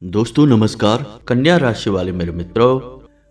दोस्तों नमस्कार। कन्या राशि वाले मेरे मित्रों,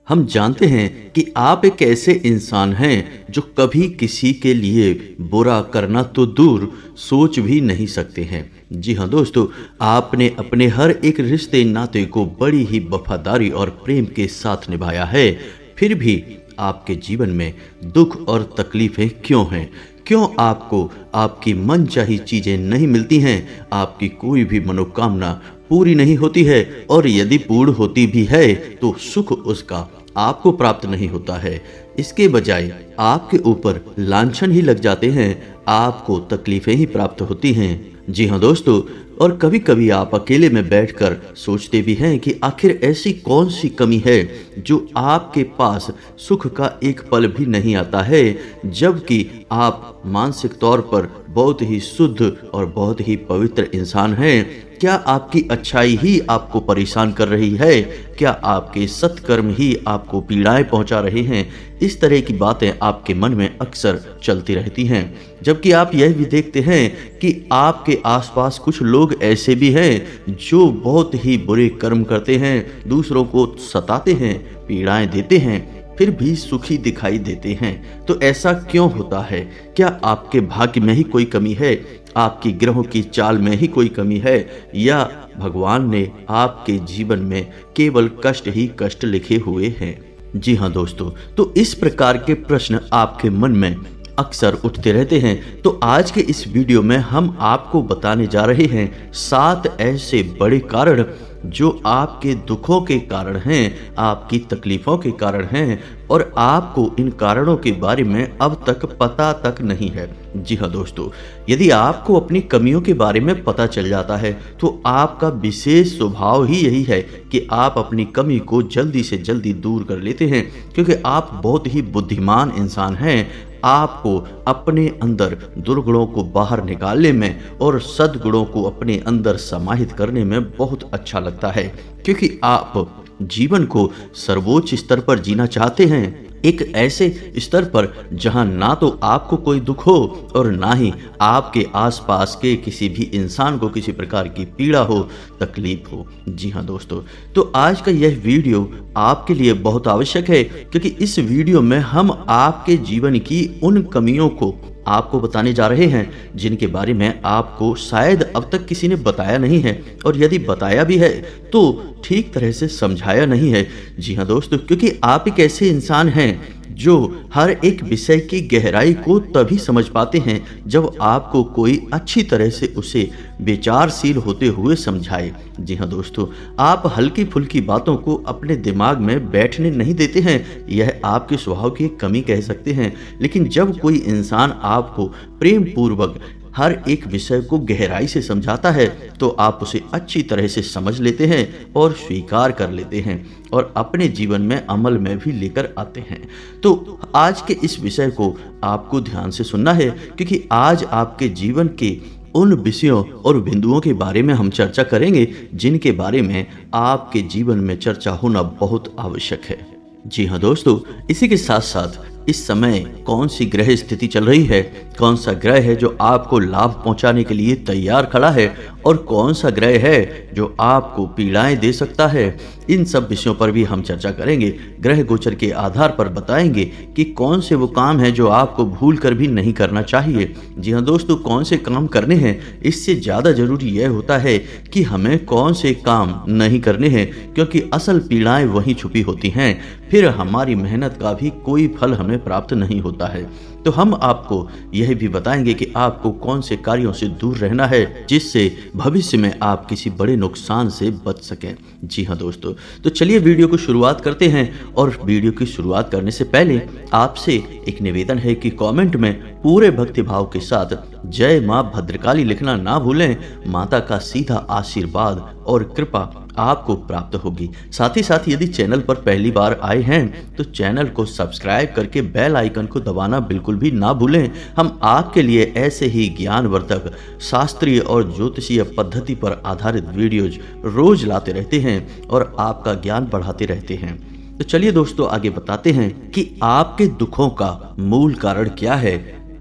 हम जानते हैं कि आप एक ऐसे इंसान हैं जो कभी किसी के लिए बुरा करना तो दूर सोच भी नहीं सकते हैं। जी हाँ दोस्तों, आपने अपने हर एक रिश्ते नाते को बड़ी ही वफादारी और प्रेम के साथ निभाया है। फिर भी आपके जीवन में दुख और तकलीफें क्यों हैं? क्यों आपको आपकी मनचाही चीजें नहीं मिलती हैं? आपकी कोई भी मनोकामना पूरी नहीं होती है, और यदि पूर्ण होती भी है तो सुख उसका आपको प्राप्त नहीं होता है। इसके बजाय आपके ऊपर लांछन ही लग जाते हैं, आपको तकलीफें ही प्राप्त होती हैं। जी हाँ दोस्तों, और कभी कभी आप अकेले में बैठकर सोचते भी हैं कि आखिर ऐसी कौन सी कमी है जो आपके पास सुख का एक पल भी नहीं आता है, जबकि आप मानसिक तौर पर बहुत ही शुद्ध और बहुत ही पवित्र इंसान हैं। क्या आपकी अच्छाई ही आपको परेशान कर रही है? क्या आपके सत्कर्म ही आपको पीड़ाएं पहुंचा रहे हैं? इस तरह की बातें आपके मन में अक्सर चलती रहती हैं, जबकि आप यह भी देखते हैं कि आपके आसपास कुछ लोग ऐसे भी हैं जो बहुत ही बुरे कर्म करते हैं, दूसरों को सताते हैं, पीड़ाएं देते हैं, फिर भी सुखी दिखाई देते हैं। तो ऐसा क्यों होता है? क्या आपके भाग्य में ही कोई कमी है? आपकी ग्रहों की चाल में ही कोई कमी है, या भगवान ने आपके जीवन में केवल कष्ट ही कष्ट लिखे हुए हैं? जी हाँ दोस्तों, तो इस प्रकार के प्रश्न आपके मन में अक्सर उठते रहते हैं। तो आज के इस वीडियो में हम आपको बताने जा रहे हैं 7 ऐसे बड़े कारण जो आपके दुखों के कारण हैं, आपकी तकलीफों के कारण हैं, और आपको इन कारणों के बारे में अब तक पता तक नहीं है। जी हाँ दोस्तों, यदि आपको अपनी कमियों के बारे में पता चल जाता है तो आपका विशेष स्वभाव ही यही है कि आप अपनी कमी को जल्दी से जल्दी दूर कर लेते हैं, क्योंकि आप बहुत ही बुद्धिमान इंसान हैं। आपको अपने अंदर दुर्गुणों को बाहर निकालने में और सद्गुणों को अपने अंदर समाहित करने में बहुत अच्छा लगता है, क्योंकि आप जीवन को सर्वोच्च स्तर पर जीना चाहते हैं, एक ऐसे स्तर पर जहां ना तो आपको कोई दुख हो और ना ही आपके आसपास के किसी भी इंसान को किसी प्रकार की पीड़ा हो, तकलीफ हो। जी हाँ दोस्तों, तो आज का यह वीडियो आपके लिए बहुत आवश्यक है, क्योंकि इस वीडियो में हम आपके जीवन की उन कमियों को आपको बताने जा रहे हैं जिनके बारे में आपको शायद अब तक किसी ने बताया नहीं है, और यदि बताया भी है तो ठीक तरह से समझाया नहीं है। जी हाँ दोस्तों, क्योंकि आप एक ऐसे इंसान हैं जो हर एक विषय की गहराई को तभी समझ पाते हैं जब आपको कोई अच्छी तरह से उसे विचारशील होते हुए समझाए। जी हाँ दोस्तों, आप हल्की फुल्की बातों को अपने दिमाग में बैठने नहीं देते हैं, यह आपके स्वभाव की एक कमी कह सकते हैं। लेकिन जब कोई इंसान आपको प्रेम पूर्वक हर एक विषय को गहराई से समझाता है तो आप उसे अच्छी तरह से समझ लेते हैं और स्वीकार कर लेते हैं और अपने जीवन में अमल में भी लेकर आते हैं। तो आज के इस विषय को आपको ध्यान से सुनना है, क्योंकि आज आपके जीवन के उन विषयों और बिंदुओं के बारे में हम चर्चा करेंगे जिनके बारे में आपके जीवन में चर्चा होना बहुत आवश्यक है। जी हाँ दोस्तों, इसी के साथ साथ इस समय कौन सी ग्रह स्थिति चल रही है, कौन सा ग्रह है जो आपको लाभ पहुंचाने के लिए तैयार खड़ा है, और कौन सा ग्रह है जो आपको पीड़ाएं दे सकता है, इन सब विषयों पर भी हम चर्चा करेंगे। ग्रह गोचर के आधार पर बताएंगे कि कौन से वो काम है जो आपको भूल कर भी नहीं करना चाहिए। जी हाँ दोस्तों, कौन से काम करने हैं, इससे ज़्यादा जरूरी यह होता है कि हमें कौन से काम नहीं करने हैं, क्योंकि असल पीड़ाएं वहीं छुपी होती हैं, फिर हमारी मेहनत का भी कोई फल हमें प्राप्त नहीं होता है। तो हम आपको यह भी बताएंगे कि आपको कौन से कार्यों से दूर रहना है जिससे भविष्य में आप किसी बड़े नुकसान से बच सकें। जी हाँ दोस्तों, तो चलिए वीडियो को शुरुआत करते हैं। और वीडियो की शुरुआत करने से पहले आपसे एक निवेदन है कि कमेंट में पूरे भक्ति भाव के साथ जय मां भद्रकाली लिखना ना भूलें। माता का सीधा आशीर्वाद और कृपा आपको प्राप्त होगी। साथ ही साथ यदि चैनल पर पहली बार आए हैं तो चैनल को सब्सक्राइब करके बेल आइकन को दबाना बिल्कुल भी ना भूलें। हम आपके लिए ऐसे ही ज्ञानवर्धक, शास्त्रीय और ज्योतिषीय पद्धति पर आधारित वीडियोज रोज लाते रहते हैं और आपका ज्ञान बढ़ाते रहते हैं। तो चलिए दोस्तों, आगे बताते हैं कि आपके दुखों का मूल कारण क्या है,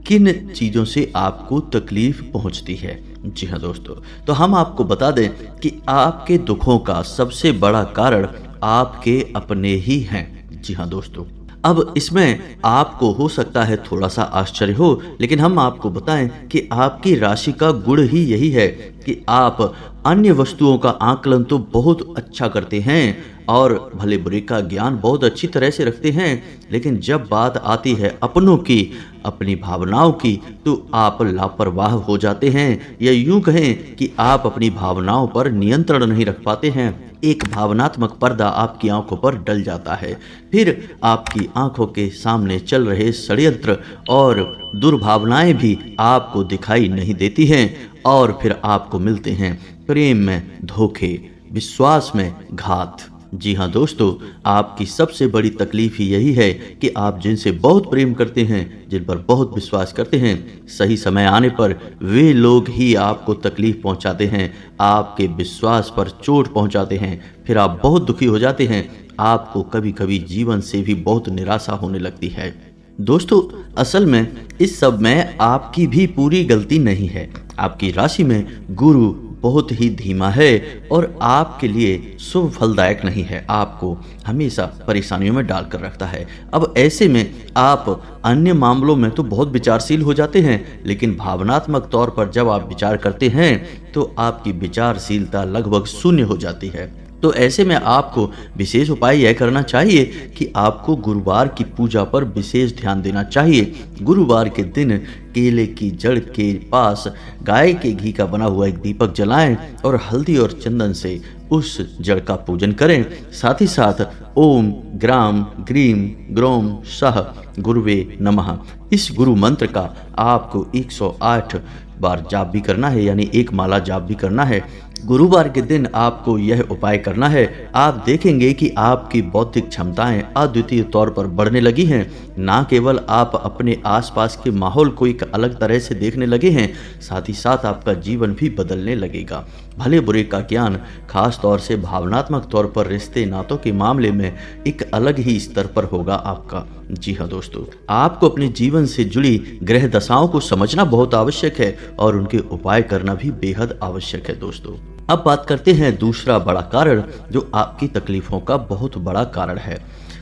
किन चीजों से आपको तकलीफ पहुंचती है। जी हाँ दोस्तों, तो हम आपको बता दें कि आपके दुखों का सबसे बड़ा कारण आपके अपने ही हैं। जी हाँ दोस्तों, अब इसमें आपको हो सकता है थोड़ा सा आश्चर्य हो, लेकिन हम आपको बताएं कि आपकी राशि का गुण ही यही है कि आप अन्य वस्तुओं का आकलन तो बहुत अच्छा करते हैं और भले बुरे का ज्ञान बहुत अच्छी तरह से रखते हैं, लेकिन जब बात आती है अपनों की, अपनी भावनाओं की, तो आप लापरवाह हो जाते हैं, या यूं कहें कि आप अपनी भावनाओं पर नियंत्रण नहीं रख पाते हैं। एक भावनात्मक पर्दा आपकी आंखों पर डल जाता है, फिर आपकी आंखों के सामने चल रहे षड्यंत्र और दुर्भावनाएं भी आपको दिखाई नहीं देती हैं, और फिर आपको मिलते हैं प्रेम में धोखे, विश्वास में घात। जी हाँ दोस्तों, आपकी सबसे बड़ी तकलीफ ही यही है कि आप जिनसे बहुत प्रेम करते हैं, जिन पर बहुत विश्वास करते हैं, सही समय आने पर वे लोग ही आपको तकलीफ पहुंचाते हैं, आपके विश्वास पर चोट पहुंचाते हैं, फिर आप बहुत दुखी हो जाते हैं। आपको कभी कभी जीवन से भी बहुत निराशा होने लगती है। दोस्तों, असल में इस सब में आपकी भी पूरी गलती नहीं है। आपकी राशि में गुरु बहुत ही धीमा है और आपके लिए शुभ फलदायक नहीं है, आपको हमेशा परेशानियों में डालकर रखता है। अब ऐसे में आप अन्य मामलों में तो बहुत विचारशील हो जाते हैं, लेकिन भावनात्मक तौर पर जब आप विचार करते हैं तो आपकी विचारशीलता लगभग शून्य हो जाती है। तो ऐसे में आपको विशेष उपाय यह करना चाहिए कि आपको गुरुवार की पूजा पर विशेष ध्यान देना चाहिए। गुरुवार के दिन केले की जड़ के पास गाय के घी का बना हुआ एक दीपक जलाएं और हल्दी और चंदन से उस जड़ का पूजन करें। साथ ही साथ ओम ग्राम ग्रीम ग्रोम सह गुरुवे नमः, इस गुरु मंत्र का आपको 108 बार जाप भी करना है, यानी एक माला जाप भी करना है। गुरुवार के दिन आपको यह उपाय करना है। आप देखेंगे कि आपकी बौद्धिक क्षमताएं अद्वितीय तौर पर बढ़ने लगी हैं। ना केवल आप अपने आसपास के माहौल को एक अलग तरह से देखने लगे हैं, साथ ही साथ आपका जीवन भी बदलने लगेगा। भले बुरे का ज्ञान खास तौर से भावनात्मक तौर पर रिश्ते नातों के मामले में एक अलग ही स्तर पर होगा आपका। जी हाँ दोस्तों, आपको अपने जीवन से जुड़ी ग्रह दशाओं को समझना बहुत आवश्यक है और उनके उपाय करना भी बेहद आवश्यक है दोस्तों। अब बात करते हैं दूसरा बड़ा कारण जो आपकी तकलीफों का बहुत बड़ा कारण है।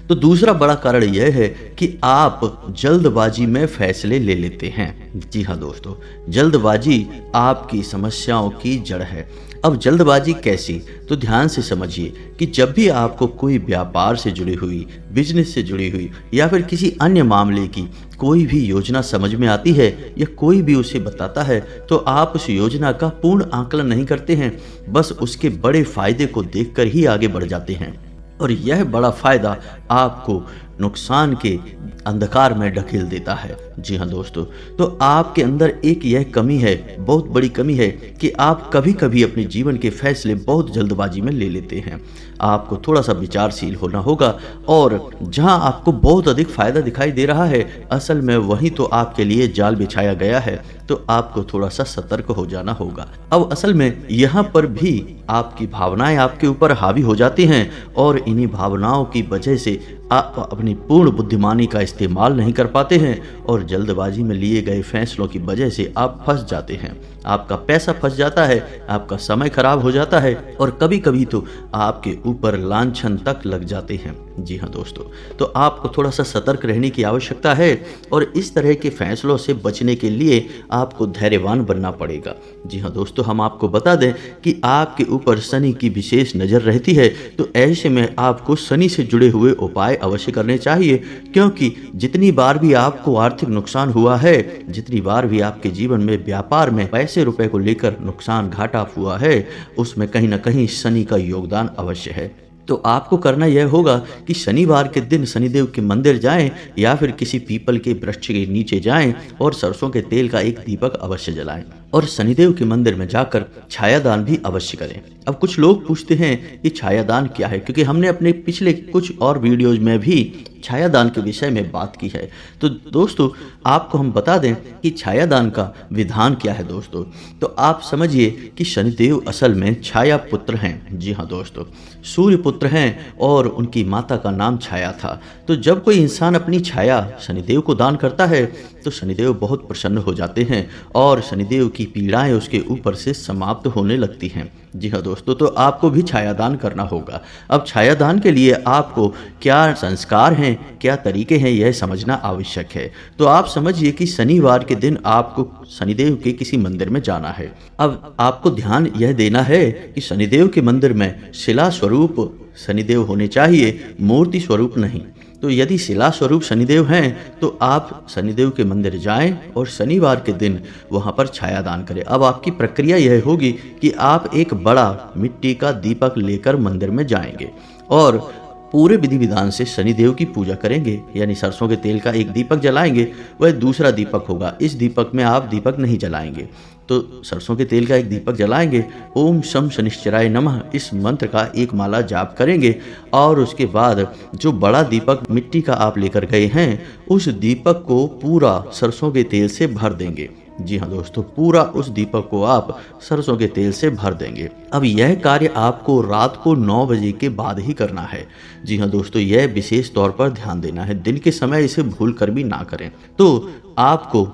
तो दूसरा बड़ा कारण यह है कि आप जल्दबाजी में फैसले ले लेते हैं। जी हाँ दोस्तों, जल्दबाजी आपकी समस्याओं की जड़ है। अब जल्दबाजी कैसी, तो ध्यान से समझिए कि जब भी आपको कोई व्यापार से जुड़ी हुई, बिजनेस से जुड़ी हुई या फिर किसी अन्य मामले की कोई भी योजना समझ में आती है या कोई भी उसे बताता है, तो आप उस योजना का पूर्ण आकलन नहीं करते हैं, बस उसके बड़े फायदे को देखकर ही आगे बढ़ जाते हैं, और यह बड़ा फायदा आपको नुकसान के अंधकार में ढकेल देता है। जी हाँ दोस्तों, तो आपके अंदर एक यह कमी है, बहुत बड़ी कमी है कि आप कभी कभी अपने जीवन के फैसले बहुत जल्दबाजी में ले लेते हैं। आपको थोड़ा सा विचारशील होना होगा, और जहां आपको बहुत अधिक फायदा दिखाई दे रहा है, असल में वहीं तो आपके लिए जाल बिछाया गया है, तो आपको थोड़ा सा सतर्क हो जाना होगा। अब असल में यहाँ पर भी आपकी भावनाएं आपके ऊपर हावी हो जाती हैं, और इन्हीं भावनाओं की वजह से आप अपनी पूर्ण बुद्धिमानी का इस्तेमाल नहीं कर पाते हैं, और जल्दबाजी में लिए गए फैसलों की वजह से आप फंस जाते हैं। आपका पैसा फंस जाता है, आपका समय खराब हो जाता है, और कभी कभी तो आपके ऊपर लांछन तक लग जाते हैं। जी हाँ दोस्तों, तो आपको थोड़ा सा सतर्क रहने की आवश्यकता है, और इस तरह के फैसलों से बचने के लिए आपको धैर्यवान बनना पड़ेगा। जी हाँ दोस्तों, हम आपको बता दें कि आपके ऊपर शनि की विशेष नज़र रहती है, तो ऐसे में आपको शनि से जुड़े हुए उपाय अवश्य करने चाहिए, क्योंकि जितनी बार भी आपको आर्थिक नुकसान हुआ है, जितनी बार भी आपके जीवन में व्यापार में पैसे रुपए को लेकर नुकसान घाटा हुआ है, उसमें कहीं ना कहीं शनि का योगदान अवश्य है। तो आपको करना यह होगा कि शनिवार के दिन शनिदेव के मंदिर जाएं, या फिर किसी पीपल के वृक्ष के नीचे जाएं और सरसों के तेल का एक दीपक अवश्य जलाएं, और शनिदेव के मंदिर में जाकर छायादान भी अवश्य करें। अब कुछ लोग पूछते हैं कि छायादान क्या है, क्योंकि हमने अपने पिछले कुछ और वीडियोज में भी छायादान के विषय में बात की है। तो दोस्तों, आपको हम बता दें कि छायादान का विधान क्या है दोस्तों। तो आप समझिए कि शनिदेव असल में छाया पुत्र हैं। जी हाँ दोस्तों, सूर्य पुत्र हैं, और उनकी माता का नाम छाया था। तो जब कोई इंसान अपनी छाया शनिदेव को दान करता है, तो शनिदेव बहुत प्रसन्न हो जाते हैं और शनिदेव की पीड़ाएं उसके ऊपर से समाप्त होने लगती हैं। जी हाँ दोस्तों, तो आपको भी छायादान करना होगा। अब छायादान के लिए आपको क्या संस्कार हैं, क्या तरीके हैं, यह समझना आवश्यक है। तो आप समझिए कि शनिवार के दिन आपको शनिदेव के किसी मंदिर में जाना है। अब आपको ध्यान यह देना है कि शनिदेव के मंदिर में शिला स्वरूप शनिदेव होने चाहिए, मूर्ति स्वरूप नहीं। तो यदि शिला स्वरूप शनिदेव हैं तो आप शनिदेव के मंदिर जाएं और शनिवार के दिन वहां पर छायादान करें। अब आपकी प्रक्रिया यह होगी कि आप एक बड़ा मिट्टी का दीपक लेकर मंदिर में जाएंगे और पूरे विधि विधान से शनिदेव की पूजा करेंगे, यानी सरसों के तेल का एक दीपक जलाएंगे, वह दूसरा दीपक होगा। इस दीपक में आप दीपक नहीं जलाएंगे, तो सरसों के तेल का एक दीपक जलाएंगे, ओम शम शनिश्चराय नमः इस मंत्र का एक माला जाप करेंगे और उसके बाद जो बड़ा दीपक मिट्टी का आप लेकर गए हैं उस दीपक को पूरा सरसों के तेल से भर देंगे। जी हाँ दोस्तों, पूरा उस दीपक को आप सरसों के तेल से भर देंगे। अब यह कार्य आपको रात को 9 बजे के बाद ही करना है। जी हाँ दोस्तों, यह विशेष तौर पर ध्यान देना है, दिन के समय इसे भूल कर भी ना करें। तो आपको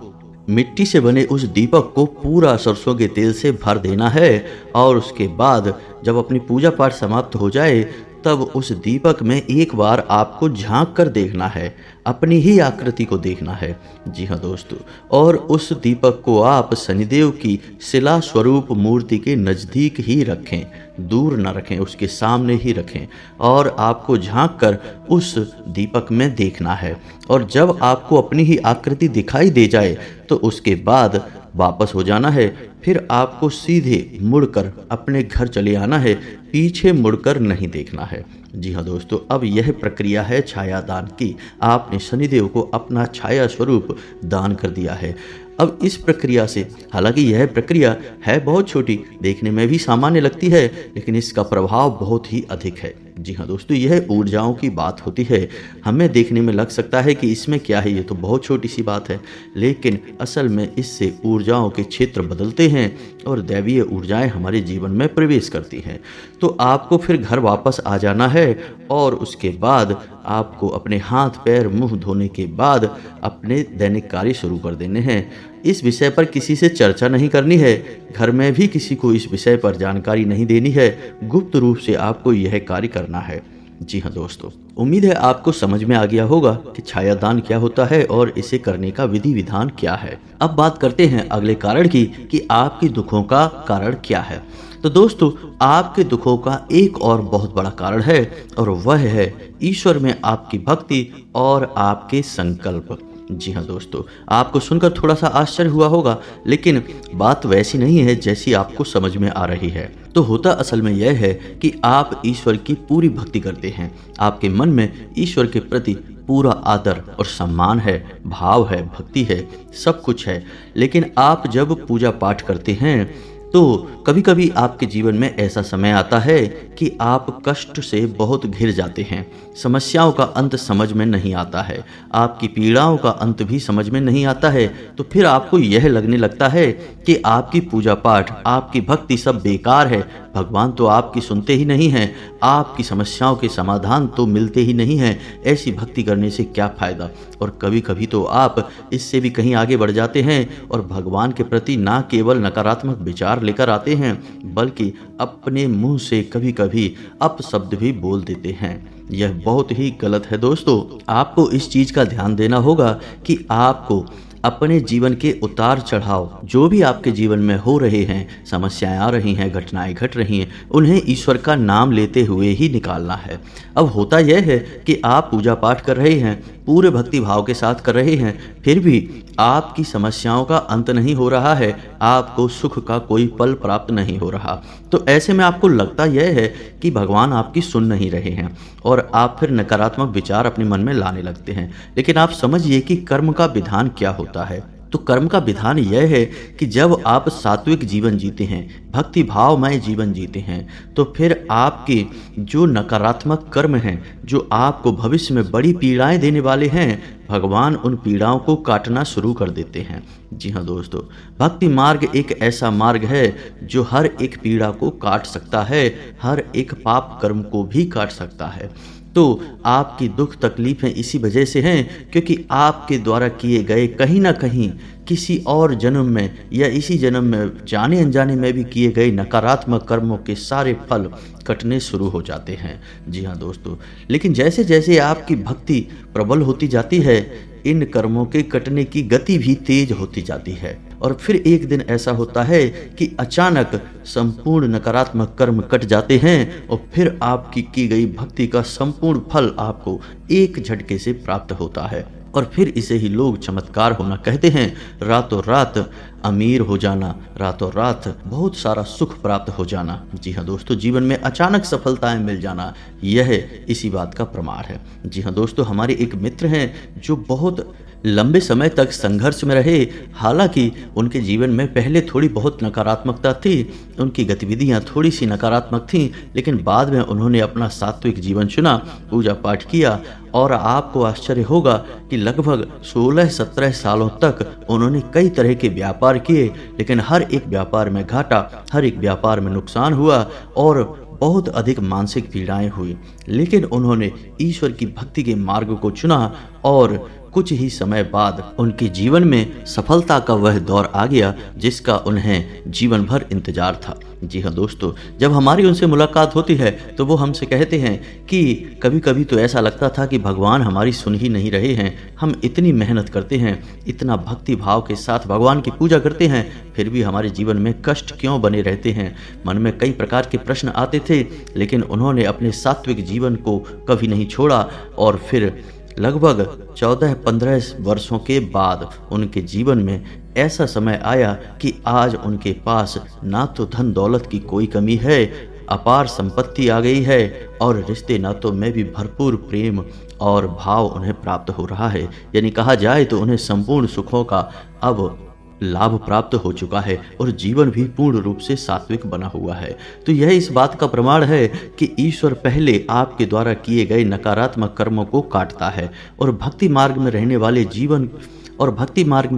मिट्टी से बने उस दीपक को पूरा सरसों के तेल से भर देना है और उसके बाद जब अपनी पूजा पाठ समाप्त हो जाए तब उस दीपक में एक बार आपको झांक कर देखना है, अपनी ही आकृति को देखना है। जी हाँ दोस्तों, और उस दीपक को आप शनिदेव की शिला स्वरूप मूर्ति के नज़दीक ही रखें, दूर न रखें, उसके सामने ही रखें और आपको झांक कर उस दीपक में देखना है। और जब आपको अपनी ही आकृति दिखाई दे जाए तो उसके बाद वापस हो जाना है। फिर आपको सीधे मुड़कर अपने घर चले आना है, पीछे मुड़कर नहीं देखना है। जी हाँ दोस्तों, अब यह प्रक्रिया है छायादान की। आपने शनिदेव को अपना छाया स्वरूप दान कर दिया है। अब इस प्रक्रिया से, हालांकि यह प्रक्रिया है बहुत छोटी, देखने में भी सामान्य लगती है, लेकिन इसका प्रभाव बहुत ही अधिक है। जी हाँ दोस्तों, यह ऊर्जाओं की बात होती है। हमें देखने में लग सकता है कि इसमें क्या है, ये तो बहुत छोटी सी बात है, लेकिन असल में इससे ऊर्जाओं के क्षेत्र बदलते हैं और दैवीय ऊर्जाएं हमारे जीवन में प्रवेश करती हैं। तो आपको फिर घर वापस आ जाना है और उसके बाद आपको अपने हाथ पैर मुंह धोने के बाद अपने दैनिक कार्य शुरू कर देने हैं। इस विषय पर किसी से चर्चा नहीं करनी है, घर में भी किसी को इस विषय पर जानकारी नहीं देनी है, गुप्त रूप से आपको यह कार्य करना है। जी हाँ दोस्तों, उम्मीद है आपको समझ में आ गया होगा कि छायादान क्या होता है और इसे करने का विधि विधान क्या है। अब बात करते हैं अगले कारण की कि आपके दुखों का कारण क्या है। तो दोस्तों, आपके दुखों का एक और बहुत बड़ा कारण है और वह है ईश्वर में आपकी भक्ति और आपके संकल्प। जी हाँ दोस्तों, आपको सुनकर थोड़ा सा आश्चर्य हुआ होगा, लेकिन बात वैसी नहीं है जैसी आपको समझ में आ रही है। तो होता असल में यह है कि आप ईश्वर की पूरी भक्ति करते हैं, आपके मन में ईश्वर के प्रति पूरा आदर और सम्मान है, भाव है, भक्ति है, सब कुछ है। लेकिन आप जब पूजा पाठ करते हैं तो कभी कभी आपके जीवन में ऐसा समय आता है कि आप कष्ट से बहुत घिर जाते हैं, समस्याओं का अंत समझ में नहीं आता है, आपकी पीड़ाओं का अंत भी समझ में नहीं आता है। तो फिर आपको यह लगने लगता है कि आपकी पूजा पाठ, आपकी भक्ति सब बेकार है, भगवान तो आपकी सुनते ही नहीं हैं, आपकी समस्याओं के समाधान तो मिलते ही नहीं हैं, ऐसी भक्ति करने से क्या फ़ायदा। और कभी कभी तो आप इससे भी कहीं आगे बढ़ जाते हैं और भगवान के प्रति ना केवल नकारात्मक विचार लेकर आते हैं, बल्कि अपने मुंह से कभी कभी अपशब्द भी बोल देते हैं। यह बहुत ही गलत है दोस्तों। आपको इस चीज़ का ध्यान देना होगा कि आपको अपने जीवन के उतार चढ़ाव जो भी आपके जीवन में हो रहे हैं, समस्याएं आ रही हैं, घटनाएं घट रही हैं, उन्हें ईश्वर का नाम लेते हुए ही निकालना है। अब होता यह है कि आप पूजा पाठ कर रहे हैं, पूरे भक्ति भाव के साथ कर रहे हैं, फिर भी आपकी समस्याओं का अंत नहीं हो रहा है, आपको सुख का कोई पल प्राप्त नहीं हो रहा। तो ऐसे में आपको लगता यह है कि भगवान आपकी सुन नहीं रहे हैं और आप फिर नकारात्मक विचार अपने मन में लाने लगते हैं। लेकिन आप समझिए कि कर्म का विधान क्या होता है। तो कर्म का विधान यह है कि जब आप सात्विक जीवन जीते हैं, भक्ति भावमय जीवन जीते हैं, तो फिर आपके जो नकारात्मक कर्म हैं, जो आपको भविष्य में बड़ी पीड़ाएं देने वाले हैं, भगवान उन पीड़ाओं को काटना शुरू कर देते हैं। जी हाँ दोस्तों, भक्ति मार्ग एक ऐसा मार्ग है जो हर एक पीड़ा को काट सकता है, हर एक पाप कर्म को भी काट सकता है। तो आपकी दुख तकलीफें इसी वजह से हैं क्योंकि आपके द्वारा किए गए कहीं ना कहीं किसी और जन्म में या इसी जन्म में जाने अनजाने में भी किए गए नकारात्मक कर्मों के सारे फल कटने शुरू हो जाते हैं। जी हाँ दोस्तों, लेकिन जैसे जैसे आपकी भक्ति प्रबल होती जाती है, इन कर्मों के कटने की गति भी तेज होती जाती है और फिर एक दिन ऐसा होता है कि अचानक संपूर्ण नकारात्मक कर्म कट जाते हैं और फिर आपकी की गई भक्ति का संपूर्ण फल आपको एक झटके से प्राप्त होता है। और फिर इसे ही लोग चमत्कार होना कहते हैं। रातों रात अमीर हो जाना, रातों रात बहुत सारा सुख प्राप्त हो जाना। जी हाँ दोस्तों, जीवन में अचानक सफलताएं मिल जाना, यह इसी बात का प्रमाण है। जी हाँ दोस्तों, हमारे एक मित्र हैं जो बहुत लंबे समय तक संघर्ष में रहे। हालांकि उनके जीवन में पहले थोड़ी बहुत नकारात्मकता थी, उनकी गतिविधियां थोड़ी सी नकारात्मक थीं, लेकिन बाद में उन्होंने अपना सात्विक जीवन चुना, पूजा पाठ किया और आपको आश्चर्य होगा कि लगभग 16-17 सालों तक उन्होंने कई तरह के व्यापार किए, लेकिन हर एक व्यापार में घाटा, हर एक व्यापार में नुकसान हुआ और बहुत अधिक मानसिक पीड़ाएं हुई। लेकिन उन्होंने ईश्वर की भक्ति के मार्ग को चुना और कुछ ही समय बाद उनके जीवन में सफलता का वह दौर आ गया जिसका उन्हें जीवन भर इंतजार था। जी हाँ दोस्तों, जब हमारी उनसे मुलाकात होती है तो वो हमसे कहते हैं कि कभी कभी तो ऐसा लगता था कि भगवान हमारी सुन ही नहीं रहे हैं। हम इतनी मेहनत करते हैं, इतना भक्ति भाव के साथ भगवान की पूजा करते हैं, फिर भी हमारे जीवन में कष्ट क्यों बने रहते हैं। मन में कई प्रकार के प्रश्न आते थे, लेकिन उन्होंने अपने सात्विक जीवन को कभी नहीं छोड़ा और फिर लगभग 14-15 वर्षों के बाद उनके जीवन में ऐसा समय आया कि आज उनके पास ना तो धन दौलत की कोई कमी है, अपार संपत्ति आ गई है और रिश्ते नातों में भी भरपूर प्रेम और भाव उन्हें प्राप्त हो रहा है। यानी कहा जाए तो उन्हें संपूर्ण सुखों का अब लाभ प्राप्त हो चुका है और जीवन भी पूर्ण रूप से सात्विक बना हुआ है। तो यह इस बात का प्रमाण है कि ईश्वर पहले आपके द्वारा किए गए नकारात्मक कर्मों को काटता है और भक्ति मार्ग में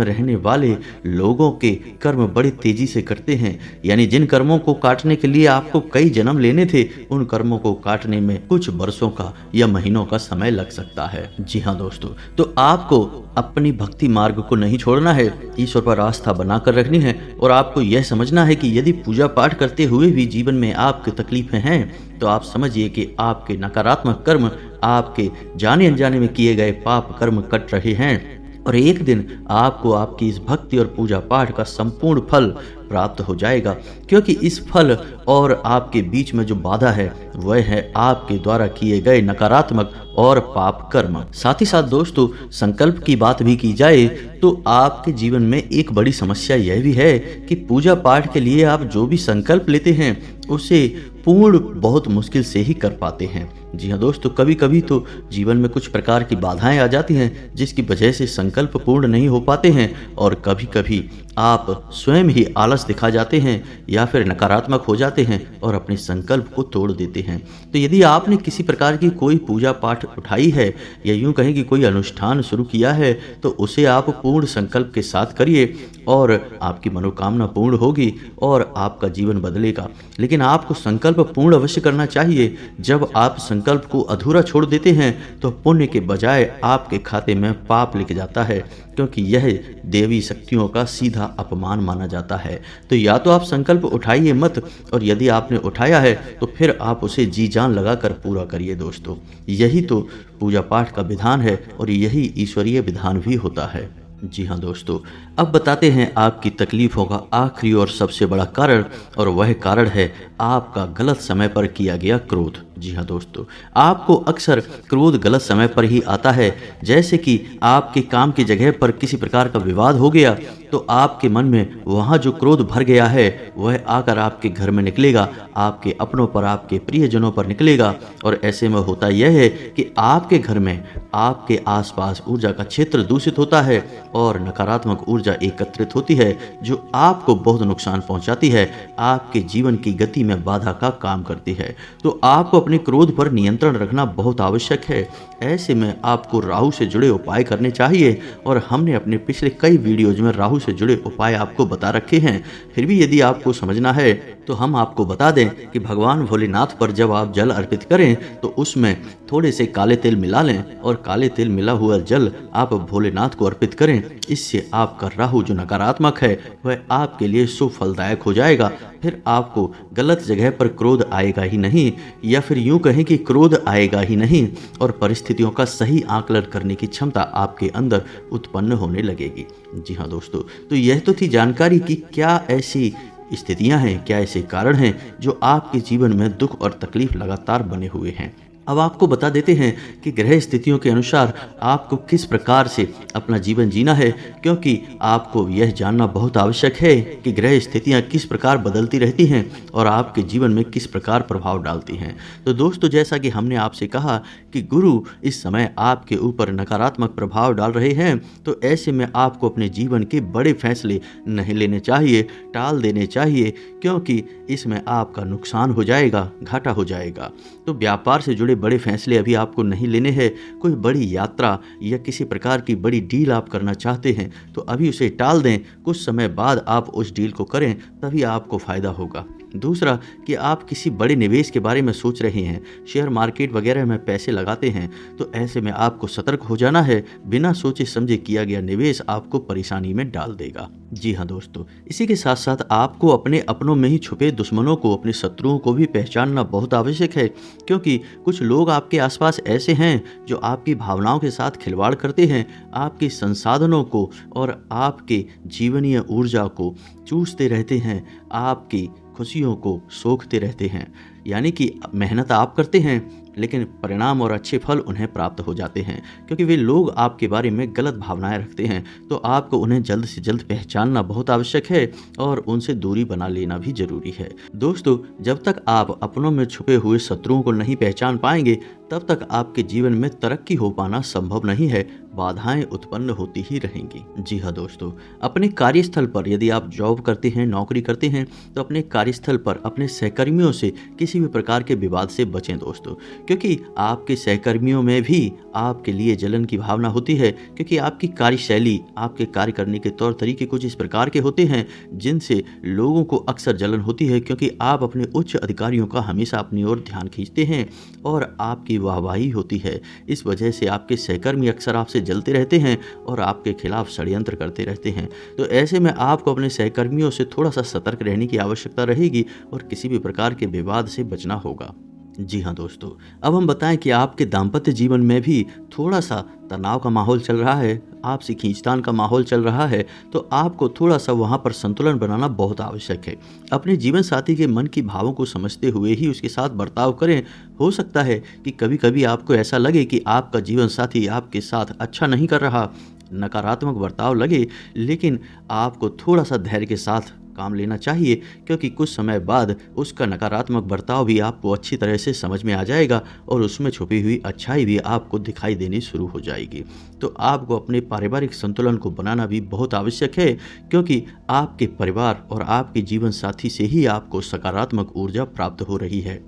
रहने वाले लोगों के कर्म बड़ी तेजी से करते हैं। यानी जिन कर्मों को काटने के लिए आपको कई जन्म लेने थे, उन कर्मों को काटने में कुछ वर्षों का या महीनों का समय लग सकता है। जी हाँ दोस्तों, तो आपको अपनी भक्ति मार्ग को नहीं छोड़ना है, ईश्वर पर आस्था बनाकर रखनी है और आपको यह समझना है कि यदि पूजा पाठ करते हुए भी जीवन में आपकी तकलीफें हैं तो आप समझिए कि आपके नकारात्मक कर्म, आपके जाने अनजाने में किए गए पाप कर्म कट रहे हैं और एक दिन आपको आपकी इस भक्ति और पूजा पाठ का संपूर्ण फल प्राप्त हो जाएगा। क्योंकि इस फल और आपके बीच में जो बाधा है वह है आपके द्वारा किए गए नकारात्मक और पाप कर्म। साथ ही साथ दोस्तों, संकल्प की बात भी की जाए तो आपके जीवन में एक बड़ी समस्या यह भी है कि पूजा पाठ के लिए आप जो भी संकल्प लेते हैं उसे पूर्ण बहुत मुश्किल से ही कर पाते हैं। जी हाँ दोस्तों, कभी कभी तो जीवन में कुछ प्रकार की बाधाएं आ जाती हैं जिसकी वजह से संकल्प पूर्ण नहीं हो पाते हैं और कभी कभी आप स्वयं ही आलस दिखा जाते हैं या फिर नकारात्मक हो जाते हैं और अपने संकल्प को तोड़ देते हैं। तो यदि आपने किसी प्रकार की कोई पूजा पाठ उठाई है या यूं कहें कि कोई अनुष्ठान शुरू किया है तो उसे आप पूर्ण संकल्प के साथ करिए और आपकी मनोकामना पूर्ण होगी और आपका जीवन बदलेगा। लेकिन आपको संकल्प पूर्ण अवश्य करना चाहिए। जब आप संकल्प को अधूरा छोड़ देते हैं तो पुण्य के बजाय आपके खाते में पाप लिख जाता है, क्योंकि यह देवी शक्तियों का सीधा अपमान माना जाता है। तो या तो आप संकल्प उठाइए मत, और यदि आपने उठाया है तो फिर आप उसे जी जान लगाकर पूरा करिए। दोस्तों, यही तो पूजा पाठ का विधान है और यही ईश्वरीय विधान भी होता है। जी हाँ दोस्तों, अब बताते हैं आपकी तकलीफों का आखिरी और सबसे बड़ा कारण, और वह कारण है आपका गलत समय पर किया गया क्रोध। जी हाँ दोस्तों, आपको अक्सर क्रोध गलत समय पर ही आता है। जैसे कि आपके काम की जगह पर किसी प्रकार का विवाद हो गया तो आपके मन में वहाँ जो क्रोध भर गया है वह आकर आपके घर में निकलेगा, आपके अपनों पर, आपके प्रियजनों पर निकलेगा। और ऐसे में होता यह है कि आपके घर में, आपके आसपास ऊर्जा का क्षेत्र दूषित होता है और नकारात्मक ऊर्जा ऊर्जा एकत्रित होती है जो आपको बहुत नुकसान पहुंचाती है, आपके जीवन की गति में बाधा का काम करती है। तो आपको अपने क्रोध पर नियंत्रण रखना बहुत आवश्यक है। ऐसे में आपको राहु से जुड़े उपाय करने चाहिए और हमने अपने पिछले कई वीडियोज में राहु से जुड़े उपाय आपको बता रखे हैं। फिर भी यदि आपको समझना है तो हम आपको बता दें कि भगवान भोलेनाथ पर जब आप जल अर्पित करें तो उसमें थोड़े से काले तिल मिला लें और काले तिल मिला हुआ जल आप भोलेनाथ को अर्पित करें। इससे आपका राहु जो नकारात्मक है वह आपके लिए शुभ फलदायक हो जाएगा। फिर आपको गलत जगह पर क्रोध आएगा ही नहीं, या फिर यूं कहें कि क्रोध आएगा ही नहीं और परिस्थितियों का सही आकलन करने की क्षमता आपके अंदर उत्पन्न होने लगेगी। जी हाँ दोस्तों, तो यह तो थी जानकारी कि क्या ऐसी स्थितियां हैं, क्या ऐसे कारण हैं जो आपके जीवन में दुख और तकलीफ लगातार बने हुए हैं। अब आपको बता देते हैं कि ग्रह स्थितियों के अनुसार आपको किस प्रकार से अपना जीवन जीना है, क्योंकि आपको यह जानना बहुत आवश्यक है कि ग्रह स्थितियां किस प्रकार बदलती रहती हैं और आपके जीवन में किस प्रकार प्रभाव डालती हैं। तो दोस्तों, जैसा कि हमने आपसे कहा कि गुरु इस समय आपके ऊपर नकारात्मक प्रभाव डाल रहे हैं, तो ऐसे में आपको अपने जीवन के बड़े फैसले नहीं लेने चाहिए, टाल देने चाहिए, क्योंकि इसमें आपका नुकसान हो जाएगा, घाटा हो जाएगा। तो व्यापार से जुड़े बड़े फैसले अभी आपको नहीं लेने हैं। कोई बड़ी यात्रा या किसी प्रकार की बड़ी डील आप करना चाहते हैं तो अभी उसे टाल दें, कुछ समय बाद आप उस डील को करें, तभी आपको फायदा होगा। दूसरा कि आप किसी बड़े निवेश के बारे में सोच रहे हैं, शेयर मार्केट वगैरह में पैसे लगाते हैं, तो ऐसे में आपको सतर्क हो जाना है। बिना सोचे समझे किया गया निवेश आपको परेशानी में डाल देगा। जी हाँ दोस्तों, इसी के साथ साथ आपको अपने अपनों में ही छुपे दुश्मनों को, अपने शत्रुओं को भी पहचानना बहुत आवश्यक है, क्योंकि कुछ लोग आपके आसपास ऐसे हैं जो आपकी भावनाओं के साथ खिलवाड़ करते हैं, आपके संसाधनों को और आपके जीवनीय ऊर्जा को चूसते रहते हैं, आपकी खुशियों को सोखते रहते हैं। यानी कि मेहनत आप करते हैं लेकिन परिणाम और अच्छे फल उन्हें प्राप्त हो जाते हैं, क्योंकि वे लोग आपके बारे में गलत भावनाएं रखते हैं। तो आपको उन्हें जल्द से जल्द पहचानना बहुत आवश्यक है और उनसे दूरी बना लेना भी जरूरी है। दोस्तों, जब तक आप अपनों में छुपे हुए शत्रुओं को नहीं पहचान पाएंगे तब तक आपके जीवन में तरक्की हो पाना संभव नहीं है, बाधाएं उत्पन्न होती ही रहेंगी। जी हाँ दोस्तों, अपने कार्यस्थल पर यदि आप जॉब करते हैं, नौकरी करते हैं, तो अपने कार्यस्थल पर अपने सहकर्मियों से किसी भी प्रकार के विवाद से बचें दोस्तों, क्योंकि आपके सहकर्मियों में भी आपके लिए जलन की भावना होती है, क्योंकि आपकी कार्यशैली, आपके कार्य करने के तौर तरीके कुछ इस प्रकार के होते हैं जिनसे लोगों को अक्सर जलन होती है, क्योंकि आप अपने उच्च अधिकारियों का हमेशा अपनी ओर ध्यान खींचते हैं और आपकी वाहवाही होती है। इस वजह से आपके सहकर्मी अक्सर आपसे जलते रहते हैं और आपके खिलाफ षड्यंत्र करते रहते हैं। तो ऐसे में आपको अपने सहकर्मियों से थोड़ा सा सतर्क रहने की आवश्यकता रहेगी और किसी भी प्रकार के विवाद से बचना होगा। जी हाँ दोस्तों, अब हम बताएं कि आपके दाम्पत्य जीवन में भी थोड़ा सा तनाव का माहौल चल रहा है, आपसी खींचतान का माहौल चल रहा है, तो आपको थोड़ा सा वहाँ पर संतुलन बनाना बहुत आवश्यक है। अपने जीवन साथी के मन की भावों को समझते हुए ही उसके साथ बर्ताव करें। हो सकता है कि कभी कभी आपको ऐसा लगे कि आपका जीवन साथी आपके साथ अच्छा नहीं कर रहा, नकारात्मक बर्ताव लगे, लेकिन आपको थोड़ा सा धैर्य के साथ काम लेना चाहिए, क्योंकि कुछ समय बाद उसका नकारात्मक बर्ताव भी आपको अच्छी तरह से समझ में आ जाएगा और उसमें छुपी हुई अच्छाई भी आपको दिखाई देनी शुरू हो जाएगी। तो आपको अपने पारिवारिक संतुलन को बनाना भी बहुत आवश्यक है, क्योंकि आपके परिवार और आपके जीवन साथी से ही आपको सकारात्मक ऊर्जा प्राप्त हो रही है।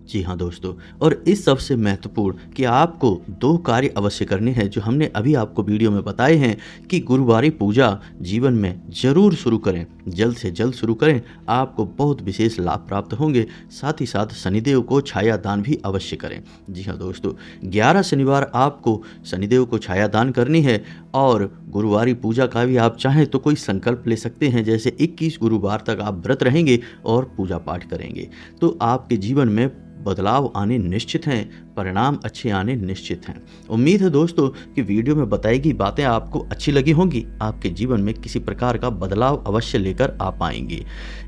जी हाँ दोस्तों, और इस सबसे महत्वपूर्ण कि आपको 2 कार्य अवश्य करने हैं जो हमने अभी आपको वीडियो में बताए हैं कि गुरुवारी पूजा जीवन में जरूर शुरू करें, जल्द से जल्द शुरू करें, आपको बहुत विशेष लाभ प्राप्त होंगे। साथ ही साथ शनिदेव को छाया दान भी अवश्य करें। जी हाँ दोस्तों, 11 शनिवार आपको शनिदेव को छाया दान करनी है और गुरुवारी पूजा का भी आप चाहें तो कोई संकल्प ले सकते हैं, जैसे 21 गुरुवार तक आप व्रत रहेंगे और पूजा पाठ करेंगे, तो आपके जीवन में बदलाव आने निश्चित हैं, परिणाम अच्छे आने निश्चित हैं। उम्मीद है दोस्तों कि वीडियो में बताई गई बातें आपको अच्छी लगी होंगी, आपके जीवन में किसी प्रकार का बदलाव अवश्य लेकर आ पाएंगी।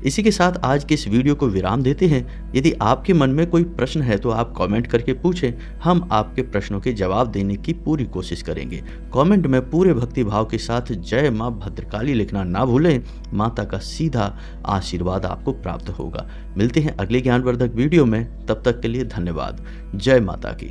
इसी के साथ आज के इस वीडियो को विराम देते हैं। यदि आपके मन में कोई प्रश्न है तो आप कमेंट करके पूछें, हम आपके प्रश्नों के जवाब देने की पूरी कोशिश करेंगे। कमेंट में पूरे भक्ति भाव के साथ जय माँ भद्रकाली लिखना ना भूलें, माता का सीधा आशीर्वाद आपको प्राप्त होगा। मिलते हैं अगले ज्ञानवर्धक वीडियो में, तब तक के लिए धन्यवाद। जय माता की।